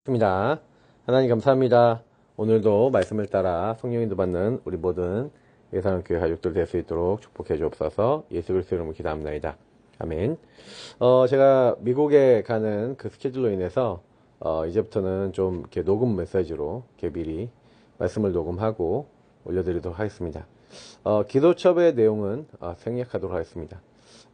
입니다. 하나님 감사합니다. 오늘도 말씀을 따라 성령인도 받는 우리 모든 예산교회 가족들 될 수 있도록 축복해 주옵소서. 예수 그리스도 이름으로 기도합니다. 아멘. 제가 미국에 가는 그 스케줄로 인해서 이제부터는 좀 이렇게 녹음 메시지로 이렇게 미리 말씀을 녹음하고 올려드리도록 하겠습니다. 기도첩의 내용은 생략하도록 하겠습니다.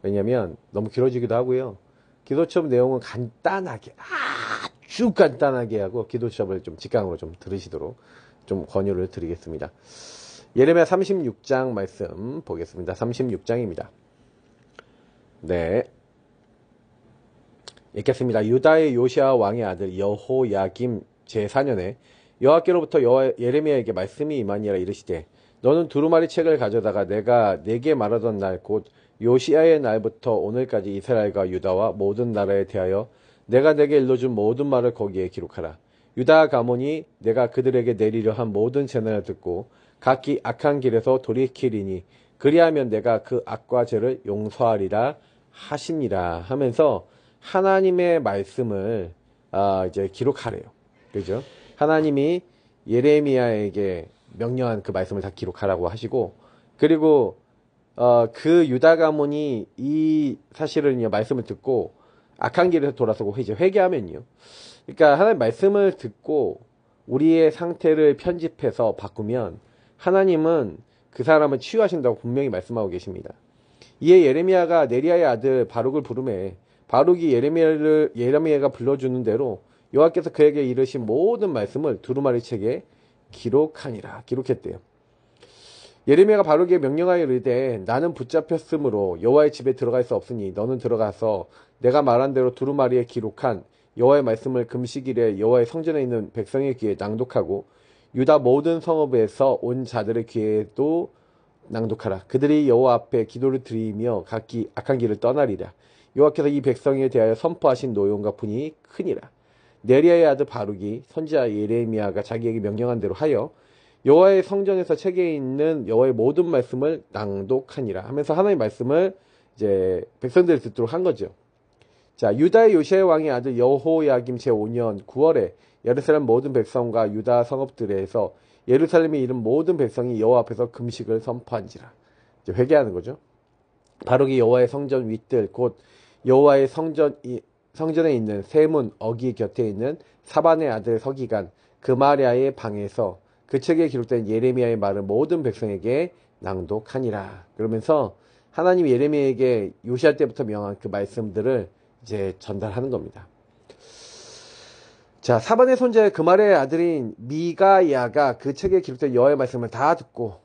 왜냐하면 너무 길어지기도 하고요. 기도첩 내용은 간단하게 아주 간단하게 하고 기도첩을 좀 직강으로 좀 들으시도록 좀 권유를 드리겠습니다. 예레미야 36장 말씀 보겠습니다. 36장입니다. 네, 읽겠습니다. 유다의 요시아 왕의 아들 여호야김 제4년에 여호와께로부터 예레미야에게 말씀이 임하니라. 이르시되 너는 두루마리 책을 가져다가 내가 네게 말하던 날 곧 요시아의 날부터 오늘까지 이스라엘과 유다와 모든 나라에 대하여 내가 내게 일러준 모든 말을 거기에 기록하라. 유다 가문이 내가 그들에게 내리려 한 모든 재난을 듣고 각기 악한 길에서 돌이키리니 그리하면 내가 그 악과 죄를 용서하리라 하시니라 하면서 하나님의 말씀을 이제 기록하래요. 그죠? 하나님이 예레미야에게 명령한 그 말씀을 다 기록하라고 하시고, 그리고 그 유다 가문이 이 사실을 말씀을 듣고 악한 길에서 돌아서고 이제 회개하면요. 그러니까 하나님 말씀을 듣고 우리의 상태를 편집해서 바꾸면 하나님은 그 사람을 치유하신다고 분명히 말씀하고 계십니다. 이에 예레미야가 네리야의 아들 바룩을 부르매 바룩이 예레미야가 불러주는 대로 여호와께서 그에게 이르신 모든 말씀을 두루마리 책에 기록했대요. 예레미야가 바룩에게 명령하여 이르되 나는 붙잡혔으므로 여호와의 집에 들어갈 수 없으니 너는 들어가서 내가 말한 대로 두루마리에 기록한 여호와의 말씀을 금식일에 여호와의 성전에 있는 백성의 귀에 낭독하고 유다 모든 성읍에서 온 자들의 귀에도 낭독하라. 그들이 여호와 앞에 기도를 드리며 각기 악한 길을 떠나리라. 여호와께서 이 백성에 대하여 선포하신 노용과 분이 크니라. 네리야의 아들 바룩이 선지자 예레미야가 자기에게 명령한 대로 하여 여호와의 성전에서 책에 있는 여호와의 모든 말씀을 낭독하니라 하면서 하나님의 말씀을 이제 백성들이 듣도록 한 거죠. 자, 유다의 요시아 왕의 아들 여호야김 제5년 9월에 예루살렘 모든 백성과 유다 성읍들에서 예루살렘에 이른 모든 백성이 여호와 앞에서 금식을 선포한지라. 이제 회개하는 거죠. 바룩이 여호와의 성전 윗들 곧 여호와의 성전에 있는 세문 어기 곁에 있는 사반의 아들 서기관 그마랴의 방에서 그 책에 기록된 예레미야의 말을 모든 백성에게 낭독하니라. 그러면서 하나님이 예레미야에게 요시아 때부터 명한 그 말씀들을 이제 전달하는 겁니다. 자, 사반의 손자 그마랴의 아들인 미가야가 그 책에 기록된 여호와의 말씀을 다 듣고,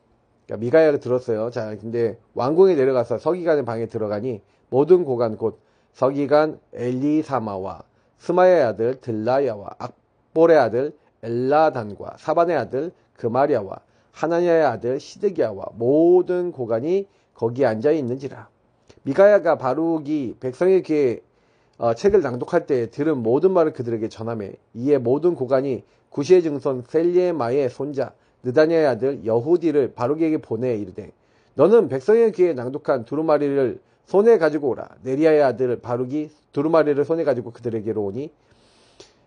그러니까 미가야가 들었어요. 자, 근데 왕궁에 내려가서 서기관의 방에 들어가니 모든 고관 곧 서기관 엘리사마와 스마야의 아들 들라야와 악볼의 아들 엘라단과 사반의 아들 그마랴와 하나냐의 아들 시드기야와 모든 고관이 거기에 앉아 있는지라. 미가야가 바룩이 백성의 귀에 책을 낭독할 때 들은 모든 말을 그들에게 전하매 이에 모든 고관이 구시의 증손 셀리에마의 손자 느다냐의 아들 여후디를 바룩에게 보내 이르되 너는 백성의 귀에 낭독한 두루마리를 손에 가지고 오라. 네리야의 아들 바룩이 두루마리를 손에 가지고 그들에게로 오니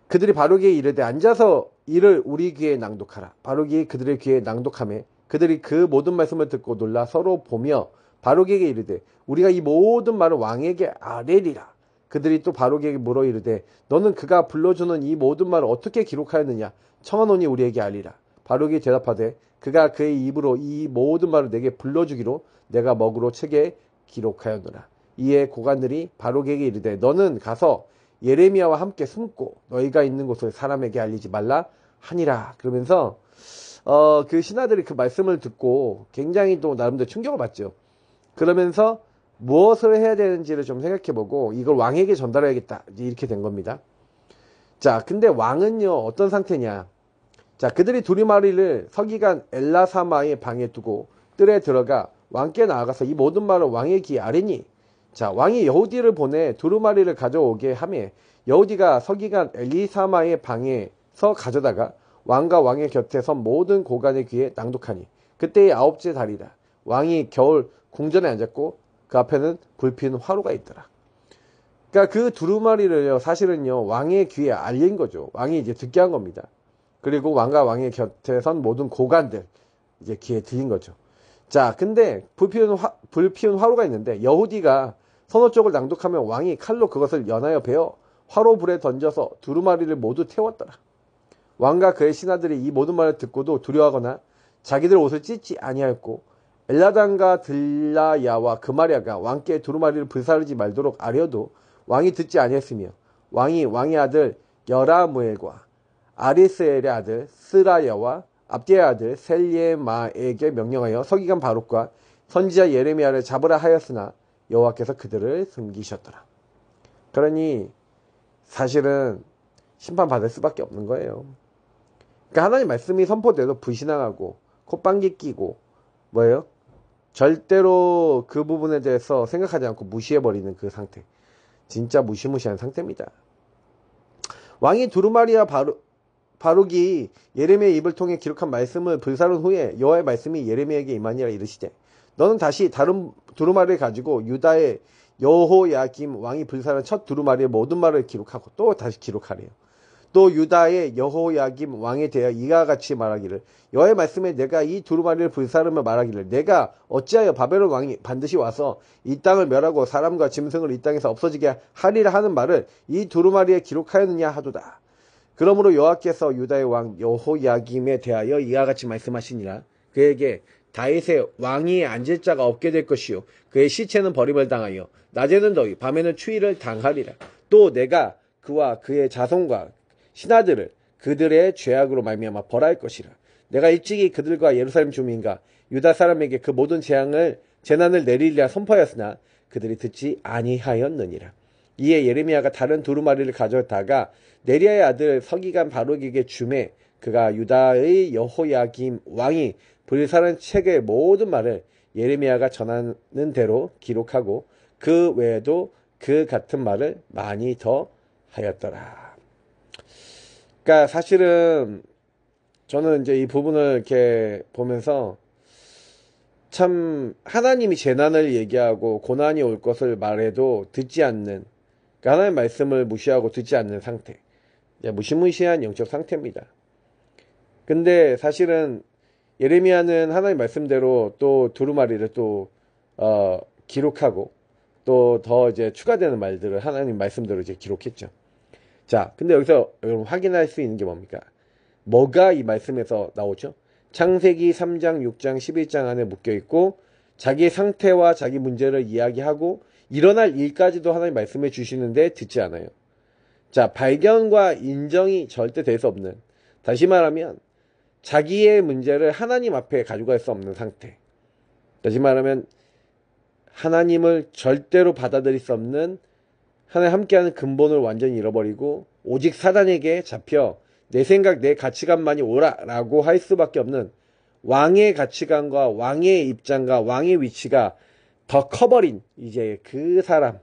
그들이 바룩에게 이르되 앉아서 이를 우리 귀에 낭독하라. 바룩이 그들의 귀에 낭독하매 그들이 그 모든 말씀을 듣고 놀라 서로 보며 바룩에게 이르되 우리가 이 모든 말을 왕에게 아뢰리라. 그들이 또 바룩에게 물어 이르되 너는 그가 불러주는 이 모든 말을 어떻게 기록하였느냐 청하노니 우리에게 알리라. 바룩이 대답하되 그가 그의 입으로 이 모든 말을 내게 불러주기로 내가 먹으로 책에 기록하였노라. 이에 고관들이 바룩에게 이르되 너는 가서 예레미야와 함께 숨고 너희가 있는 곳을 사람에게 알리지 말라 하니라. 그러면서 그 신하들이 그 말씀을 듣고 굉장히 또 나름대로 충격을 받죠. 그러면서 무엇을 해야 되는지를 좀 생각해보고 이걸 왕에게 전달해야겠다 이렇게 된 겁니다. 자, 근데 왕은요 어떤 상태냐. 자, 그들이 두루마리를 서기관 엘라사마의 방에 두고 뜰에 들어가 왕께 나아가서 이 모든 말을 왕의 귀에 아뢰니 자, 왕이 여후디를 보내 두루마리를 가져오게 하매 여후디가 서기관 엘리사마의 방에서 가져다가 왕과 왕의 곁에 선 모든 고관의 귀에 낭독하니 그때의 9째 달이라. 왕이 겨울 궁전에 앉았고 그 앞에는 불핀 화로가 있더라. 그러니까 그 두루마리를요, 사실은요, 왕의 귀에 알린 거죠. 왕이 이제 듣게 한 겁니다. 그리고 왕과 왕의 곁에 선 모든 고관들, 이제 귀에 들린 거죠. 자, 근데 불피운 화로가 있는데, 여후디가 선호 쪽을 낭독하면 왕이 칼로 그것을 연하여 베어 화로불에 던져서 두루마리를 모두 태웠더라. 왕과 그의 신하들이 이 모든 말을 듣고도 두려워하거나 자기들 옷을 찢지 아니하였고, 엘라단과 들라야와 그마리아가 왕께 두루마리를 불사르지 말도록 아뢰어도 왕이 듣지 아니했으며, 왕이 왕의 아들 여라무엘과 아리스엘의 아들 스라야와 압디의 아들 셀예마에게 명령하여 서기관 바룩과 선지자 예레미야를 잡으라 하였으나 여호와께서 그들을 숨기셨더라. 그러니 사실은 심판받을 수밖에 없는 거예요. 그러니까 하나님 말씀이 선포돼도 불신앙하고 콧방귀 끼고 뭐예요? 절대로 그 부분에 대해서 생각하지 않고 무시해버리는 그 상태. 진짜 무시무시한 상태입니다. 왕이 두루마리와 바룩이 예레미야의 입을 통해 기록한 말씀을 불사른 후에 여호와의 말씀이 예레미야에게 임하니라 이르시되, 너는 다시 다른 두루마리를 가지고 유다의 여호야김 왕이 불사른 첫 두루마리의 모든 말을 기록하고 또 다시 기록하래요. 또 유다의 여호야김 왕에 대하여 이와 같이 말하기를, 여호와의 말씀에 내가 이 두루마리를 불사르며 말하기를, 내가 어찌하여 바벨론 왕이 반드시 와서 이 땅을 멸하고 사람과 짐승을 이 땅에서 없어지게 하리라 하는 말을 이 두루마리에 기록하였느냐 하도다. 그러므로 여호와께서 유다의 왕 여호야김에 대하여 이와 같이 말씀하시니라. 그에게 다윗의 왕위에 앉을 자가 없게 될 것이요, 그의 시체는 버림을 당하여 낮에는 더위 밤에는 추위를 당하리라. 또 내가 그와 그의 자손과 신하들을 그들의 죄악으로 말미암아 벌할 것이라. 내가 일찍이 그들과 예루살렘 주민과 유다 사람에게 그 모든 재난을 내리리라 선포하였으나 그들이 듣지 아니하였느니라. 이에 예레미야가 다른 두루마리를 가져다가 네리야의 아들 서기관 바룩에게 주매, 그가 유다의 여호야김 왕이 불사른 책의 모든 말을 예레미야가 전하는 대로 기록하고 그 외에도 그 같은 말을 많이 더 하였더라. 그러니까 사실은 저는 이제 이 부분을 이렇게 보면서 참 하나님이 재난을 얘기하고 고난이 올 것을 말해도 듣지 않는, 그러니까 하나님의 말씀을 무시하고 듣지 않는 상태, 무시무시한 영적 상태입니다. 근데 사실은 예레미야는 하나님 말씀대로 또 두루마리를 또 기록하고 또 더 이제 추가되는 말들을 하나님 말씀대로 이제 기록했죠. 자, 근데 여기서 여러분 확인할 수 있는 게 뭡니까? 뭐가 이 말씀에서 나오죠? 창세기 3장, 6장, 11장 안에 묶여있고 자기의 상태와 자기 문제를 이야기하고 일어날 일까지도 하나님 말씀해 주시는데 듣지 않아요. 자, 발견과 인정이 절대 될 수 없는, 다시 말하면 자기의 문제를 하나님 앞에 가져갈 수 없는 상태. 다시 말하면 하나님을 절대로 받아들일 수 없는, 하나님 함께하는 근본을 완전히 잃어버리고 오직 사단에게 잡혀 내 생각, 내 가치관만이 옳아라고 할 수밖에 없는 왕의 가치관과 왕의 입장과 왕의 위치가 더 커버린 이제 그 사람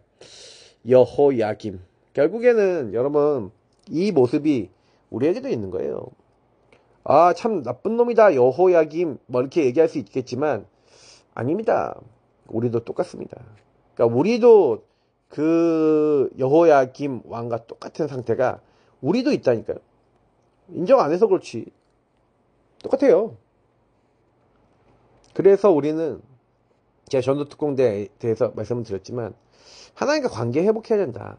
여호야김. 결국에는 여러분 이 모습이 우리에게도 있는 거예요. 아, 참 나쁜 놈이다 여호야김 뭐 이렇게 얘기할 수 있겠지만 아닙니다. 우리도 똑같습니다. 그러니까 우리도 그 여호야김 왕과 똑같은 상태가 우리도 있다니까요. 인정 안 해서 그렇지 똑같아요. 그래서 우리는 제가 전도특공대에 대해서 말씀을 드렸지만 하나님과 관계 회복해야 된다.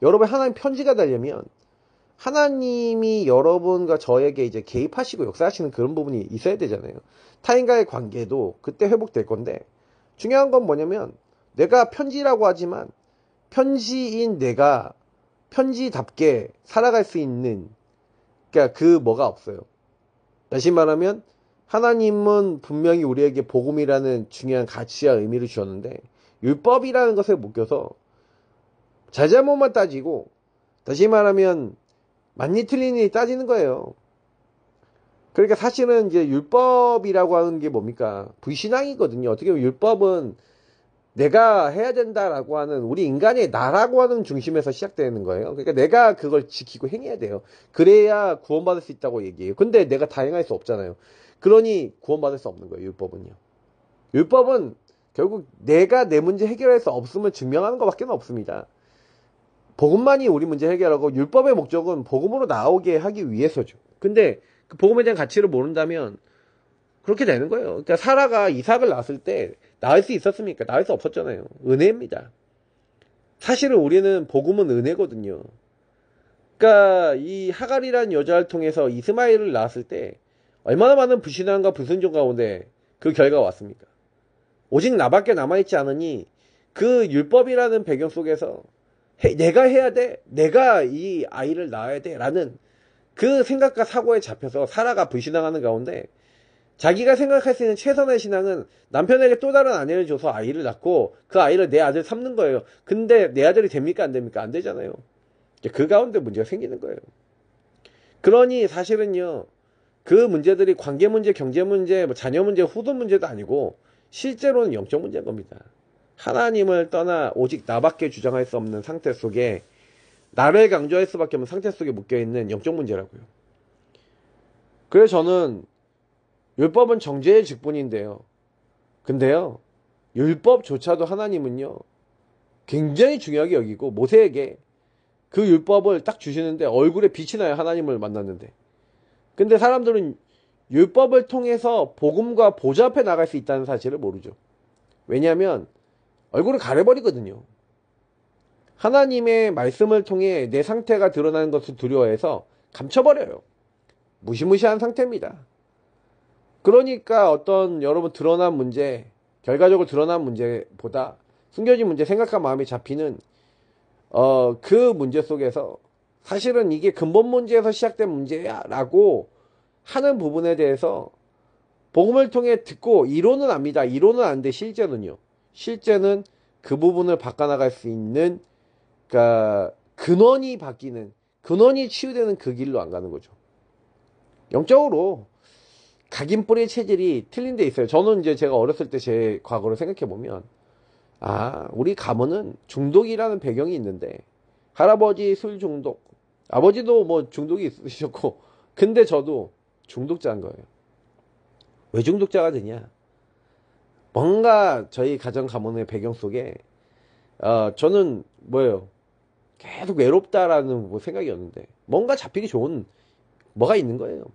여러분 하나님 편지가 되려면 하나님이 여러분과 저에게 이제 개입하시고 역사하시는 그런 부분이 있어야 되잖아요. 타인과의 관계도 그때 회복될 건데 중요한 건 뭐냐면 내가 편지라고 하지만 편지인 내가 편지답게 살아갈 수 있는, 그러니까 그 뭐가 없어요. 다시 말하면 하나님은 분명히 우리에게 복음이라는 중요한 가치와 의미를 주었는데 율법이라는 것에 묶여서 잘잘못만 따지고, 다시 말하면 맞니 틀리니 따지는 거예요. 그러니까 사실은 이제 율법이라고 하는 게 뭡니까? 불신앙이거든요. 어떻게 보면 율법은 내가 해야 된다라고 하는 우리 인간의 나라고 하는 중심에서 시작되는 거예요. 그러니까 내가 그걸 지키고 행해야 돼요. 그래야 구원받을 수 있다고 얘기해요. 근데 내가 다 행할 수 없잖아요. 그러니 구원받을 수 없는 거예요. 율법은요. 율법은 결국 내가 내 문제 해결할 수 없음을 증명하는 것밖에 없습니다. 복음만이 우리 문제 해결하고 율법의 목적은 복음으로 나오게 하기 위해서죠. 근데 그 복음에 대한 가치를 모른다면 그렇게 되는 거예요. 그러니까 사라가 이삭을 낳았을 때 낳을 수 있었습니까? 낳을 수 없었잖아요. 은혜입니다. 사실은 우리는 복음은 은혜거든요. 그러니까 이 하갈이라는 여자를 통해서 이스마엘을 낳았을 때 얼마나 많은 불신앙과 불순종 가운데 그 결과가 왔습니까? 오직 나밖에 남아있지 않으니 그 율법이라는 배경 속에서 내가 해야 돼, 내가 이 아이를 낳아야 돼 라는 그 생각과 사고에 잡혀서 사라가 불신앙하는 가운데 자기가 생각할 수 있는 최선의 신앙은 남편에게 또 다른 아내를 줘서 아이를 낳고 그 아이를 내 아들 삼는 거예요. 근데 내 아들이 됩니까 안 됩니까? 안 되잖아요. 그 가운데 문제가 생기는 거예요. 그러니 사실은요, 그 문제들이 관계 문제, 경제 문제, 뭐 자녀 문제, 후손 문제도 아니고 실제로는 영적 문제인 겁니다. 하나님을 떠나 오직 나밖에 주장할 수 없는 상태 속에 나를 강조할 수밖에 없는 상태 속에 묶여있는 영적 문제라고요. 그래서 저는 율법은 정죄의 직분인데요. 근데요, 율법조차도 하나님은요, 굉장히 중요하게 여기고 모세에게 그 율법을 딱 주시는데 얼굴에 빛이 나요. 하나님을 만났는데. 근데 사람들은 율법을 통해서 복음과 보좌 앞에 나갈 수 있다는 사실을 모르죠. 왜냐하면 얼굴을 가려버리거든요. 하나님의 말씀을 통해 내 상태가 드러나는 것을 두려워해서 감춰버려요. 무시무시한 상태입니다. 그러니까 어떤 여러분 드러난 문제, 결과적으로 드러난 문제보다 숨겨진 문제, 생각과 마음이 잡히는 그 문제 속에서 사실은 이게 근본 문제에서 시작된 문제야 라고 하는 부분에 대해서 복음을 통해 듣고 이론은 압니다. 이론은 아는데 실제는요. 실제는 그 부분을 바꿔나갈 수 있는, 그러니까 근원이 바뀌는, 근원이 치유되는 그 길로 안 가는 거죠. 영적으로 각인 뿌리의 체질이 틀린 데 있어요. 저는 이제 제가 어렸을 때 제 과거를 생각해 보면, 우리 가문은 중독이라는 배경이 있는데, 할아버지 술 중독, 아버지도 뭐 중독이 있으셨고, 근데 저도 중독자인 거예요. 왜 중독자가 되냐? 뭔가 저희 가정 가문의 배경 속에, 저는 뭐예요? 계속 외롭다라는 뭐 생각이었는데, 뭔가 잡히기 좋은 뭐가 있는 거예요.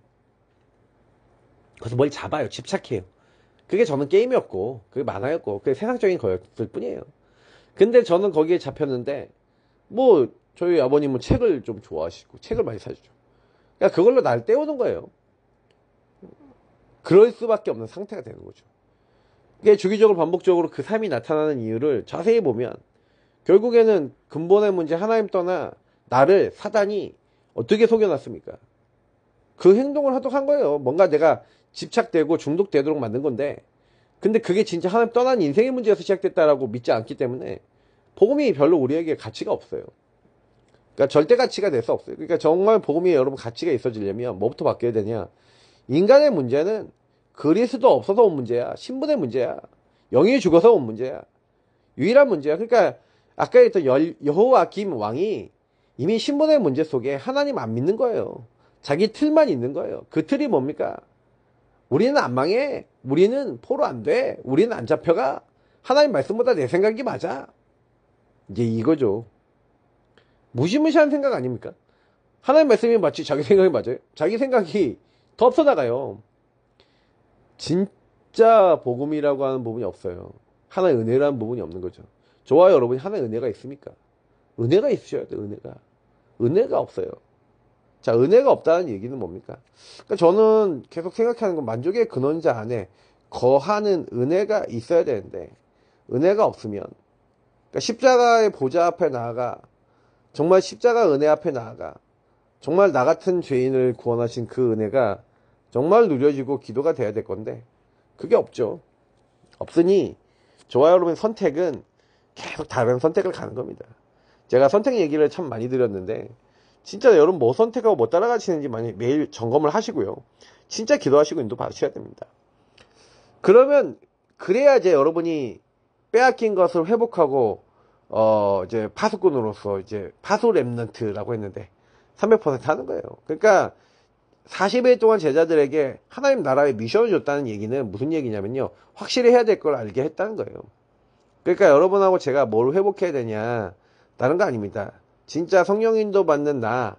그래서 뭘 잡아요. 집착해요. 그게 저는 게임이었고, 그게 만화였고, 그게 세상적인 거였을 뿐이에요. 근데 저는 거기에 잡혔는데, 뭐, 저희 아버님은 책을 좀 좋아하시고, 책을 많이 사주죠. 그러니까 그걸로 날 때우는 거예요. 그럴 수밖에 없는 상태가 되는 거죠. 이게 주기적으로 반복적으로 그 삶이 나타나는 이유를 자세히 보면, 결국에는 근본의 문제 하나님 떠나 나를 사단이 어떻게 속여놨습니까? 그 행동을 하도록 한 거예요. 뭔가 내가 집착되고 중독되도록 만든 건데, 근데 그게 진짜 하나님 떠난 인생의 문제에서 시작됐다라고 믿지 않기 때문에 복음이 별로 우리에게 가치가 없어요. 그러니까 절대 가치가 될 수 없어요. 그러니까 정말 복음이 여러분 가치가 있어지려면 뭐부터 바뀌어야 되냐? 인간의 문제는 그리스도 없어서 온 문제야. 신분의 문제야. 영이 죽어서 온 문제야. 유일한 문제야. 그러니까 아까 했던 여호와김 왕이 이미 신분의 문제 속에 하나님 안 믿는 거예요. 자기 틀만 있는 거예요. 그 틀이 뭡니까? 우리는 안 망해. 우리는 포로 안 돼. 우리는 안 잡혀가. 하나님 말씀보다 내 생각이 맞아. 이제 이거죠. 무시무시한 생각 아닙니까? 하나님 말씀이 맞지 자기 생각이 맞아요? 자기 생각이 더 없어 나가요. 진짜 복음이라고 하는 부분이 없어요. 하나의 은혜라는 부분이 없는 거죠. 저와 여러분이 하나의 은혜가 있습니까? 은혜가 있으셔야 돼요. 은혜가 없어요. 자, 은혜가 없다는 얘기는 뭡니까? 그러니까 저는 계속 생각하는 건 만족의 근원자 안에 거하는 은혜가 있어야 되는데, 은혜가 없으면, 그러니까 십자가의 보좌 앞에 나아가, 정말 십자가 은혜 앞에 나아가, 정말 나 같은 죄인을 구원하신 그 은혜가 정말 누려지고 기도가 돼야 될 건데, 그게 없죠. 없으니, 저와 여러분의 선택은 계속 다른 선택을 가는 겁니다. 제가 선택 얘기를 참 많이 드렸는데, 진짜 여러분 뭐 선택하고 뭐 따라가시는지 매일 점검을 하시고요. 진짜 기도하시고 인도 받으셔야 됩니다. 그러면 그래야 이제 여러분이 빼앗긴 것을 회복하고 이제 파수꾼으로서 이제 파수 렘넌트라고 했는데 300% 하는 거예요. 그러니까 40일 동안 제자들에게 하나님 나라의 미션을 줬다는 얘기는 무슨 얘기냐면요. 확실히 해야 될 걸 알게 했다는 거예요. 그러니까 여러분하고 제가 뭘 회복해야 되냐, 다른 거 아닙니다. 진짜 성령 인도 받는 나,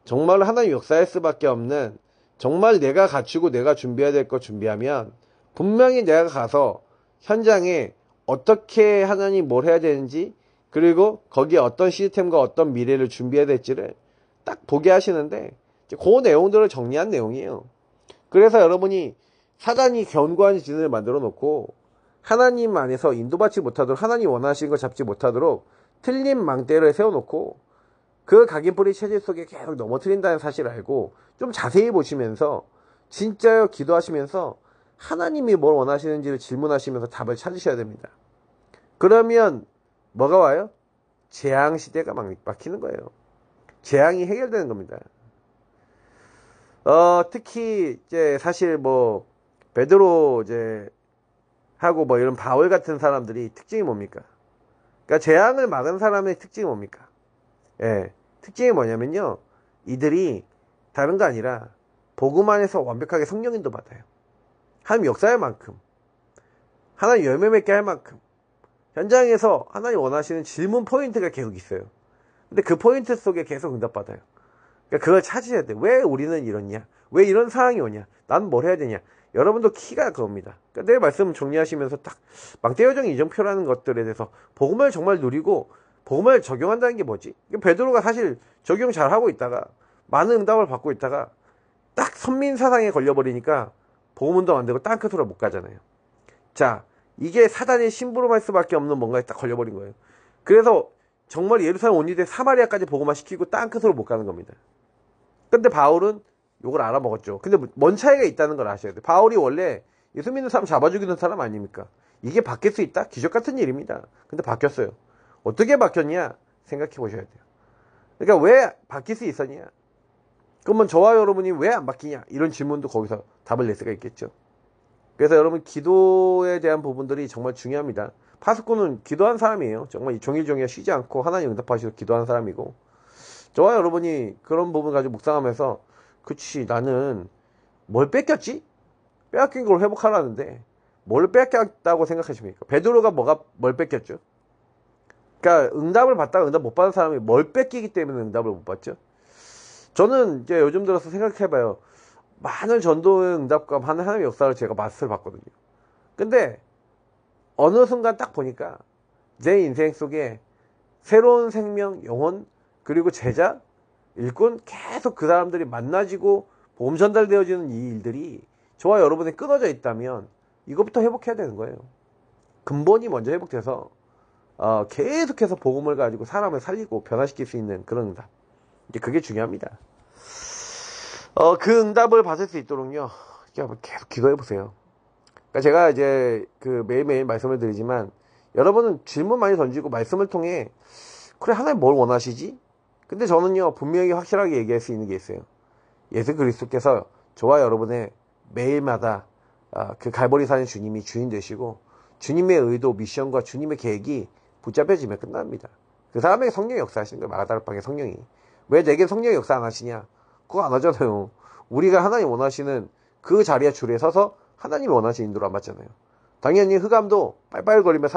정말 하나님 역사할 수밖에 없는, 정말 내가 갖추고 내가 준비해야 될 거 준비하면 분명히 내가 가서 현장에 어떻게 하나님 뭘 해야 되는지, 그리고 거기에 어떤 시스템과 어떤 미래를 준비해야 될지를 딱 보게 하시는데, 그 내용들을 정리한 내용이에요. 그래서 여러분이 사단이 견고한 진을 만들어 놓고 하나님 안에서 인도받지 못하도록, 하나님 원하시는 걸 잡지 못하도록 틀린 망대를 세워놓고 그 각인뿌리 체질 속에 계속 넘어뜨린다는 사실을 알고 좀 자세히 보시면서 진짜요 기도하시면서 하나님이 뭘 원하시는지를 질문하시면서 답을 찾으셔야 됩니다. 그러면 뭐가 와요? 재앙 시대가 막히는 거예요. 재앙이 해결되는 겁니다. 특히 이제 사실 뭐 베드로 이제 하고 뭐 이런 바울 같은 사람들이 특징이 뭡니까? 그러니까 재앙을 막은 사람의 특징이 뭡니까? 예, 특징이 뭐냐면요, 이들이 다른 거 아니라 복음 안에서 완벽하게 성령인도 받아요. 하나님 역사할 만큼, 하나님 열매 맺게 할 만큼 현장에서 하나님 원하시는 질문 포인트가 계속 있어요. 근데 그 포인트 속에 계속 응답받아요. 그러니까 그걸 찾으셔야 돼요. 왜 우리는 이러냐? 왜 이런 상황이 오냐? 난 뭘 해야 되냐? 여러분도 키가 그겁니다. 그러니까 내 말씀 정리하시면서 딱 망대요정 이정표라는 것들에 대해서 복음을 정말 누리고 복음을 적용한다는 게 뭐지? 베드로가 사실 적용 잘 하고 있다가 많은 응답을 받고 있다가 딱 선민사상에 걸려버리니까 복음 운동 안 되고 땅끝으로 못 가잖아요. 자, 이게 사단의 심부름할 수밖에 없는 뭔가에 딱 걸려버린 거예요. 그래서 정말 예루살렘 온 이들 사마리아까지 복음화 시키고 땅끝으로 못 가는 겁니다. 근데 바울은 요걸 알아먹었죠. 근데 뭔 차이가 있다는 걸 아셔야 돼요. 바울이 원래 예수 믿는 사람 잡아 죽이는 사람 아닙니까? 이게 바뀔 수 있다? 기적 같은 일입니다. 근데 바뀌었어요. 어떻게 바뀌었냐? 생각해 보셔야 돼요. 그러니까 왜 바뀔 수 있었냐? 그러면 저와 여러분이 왜 안 바뀌냐? 이런 질문도 거기서 답을 낼 수가 있겠죠. 그래서 여러분 기도에 대한 부분들이 정말 중요합니다. 파수꾼은 기도한 사람이에요. 정말 종일 쉬지 않고 하나님 응답하시고 기도한 사람이고, 저와 여러분이 그런 부분 가지고 묵상하면서 그치, 나는 뭘 뺏겼지? 빼앗긴 걸 회복하라는데 뭘 뺏겼다고 생각하십니까? 베드로가 뭘 뺏겼죠? 그러니까 응답을 받다가 응답 못 받은 사람이 뭘 뺏기기 때문에 응답을 못 받죠? 저는 이제 요즘 들어서 생각해봐요. 많은 전도의 응답과 많은 하나님의 역사를 제가 맛을 봤거든요. 근데 어느 순간 딱 보니까 제 인생 속에 새로운 생명, 영혼, 그리고 제자, 일꾼, 계속 그 사람들이 만나지고 복음 전달되어지는 이 일들이 저와 여러분이 끊어져 있다면 이것부터 회복해야 되는 거예요. 근본이 먼저 회복돼서 계속해서 복음을 가지고 사람을 살리고 변화시킬 수 있는 그런 응답, 이제 그게 중요합니다. 그 응답을 받을 수 있도록요, 계속 기도해 보세요. 그러니까 제가 이제 그 매일매일 말씀을 드리지만 여러분은 질문 많이 던지고 말씀을 통해 그래, 하나님 뭘 원하시지? 근데 저는요, 분명히 확실하게 얘기할 수 있는 게 있어요. 예수 그리스도께서 저와 여러분의 매일마다 그 갈보리 사는 주님이 주인 되시고 주님의 의도, 미션과 주님의 계획이 붙잡혀지면 끝납니다. 그 사람에게 성령이 역사하시는 거예요. 마가다락방의 성령이. 왜 내게 성령이 역사 안 하시냐? 그거 안 하잖아요. 우리가 하나님 원하시는 그 자리에 줄에 서서 하나님이 원하시는 인도를 안 받잖아요. 당연히 흑암도 빨빨거리며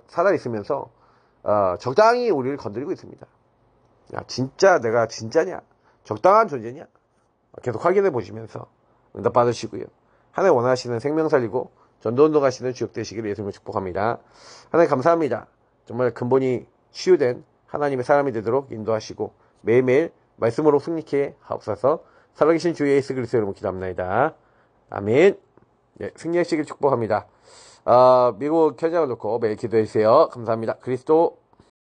살아있으면서 적당히 우리를 건드리고 있습니다. 야, 진짜 내가 진짜냐? 적당한 존재냐? 계속 확인해 보시면서 응답 받으시고요. 하나님 원하시는 생명 살리고 전도운동 하시는 주역 되시기를 예수님으로 축복합니다. 하나님 감사합니다. 정말 근본이 치유된 하나님의 사람이 되도록 인도하시고 매일매일 말씀으로 승리케 하옵소서. 살아계신 주 예수 그리스도 이름으로 기도합니다. 아멘. 네, 승리하시길 축복합니다. 미국 현장을 놓고 매일 기도해주세요. 감사합니다. 그리스도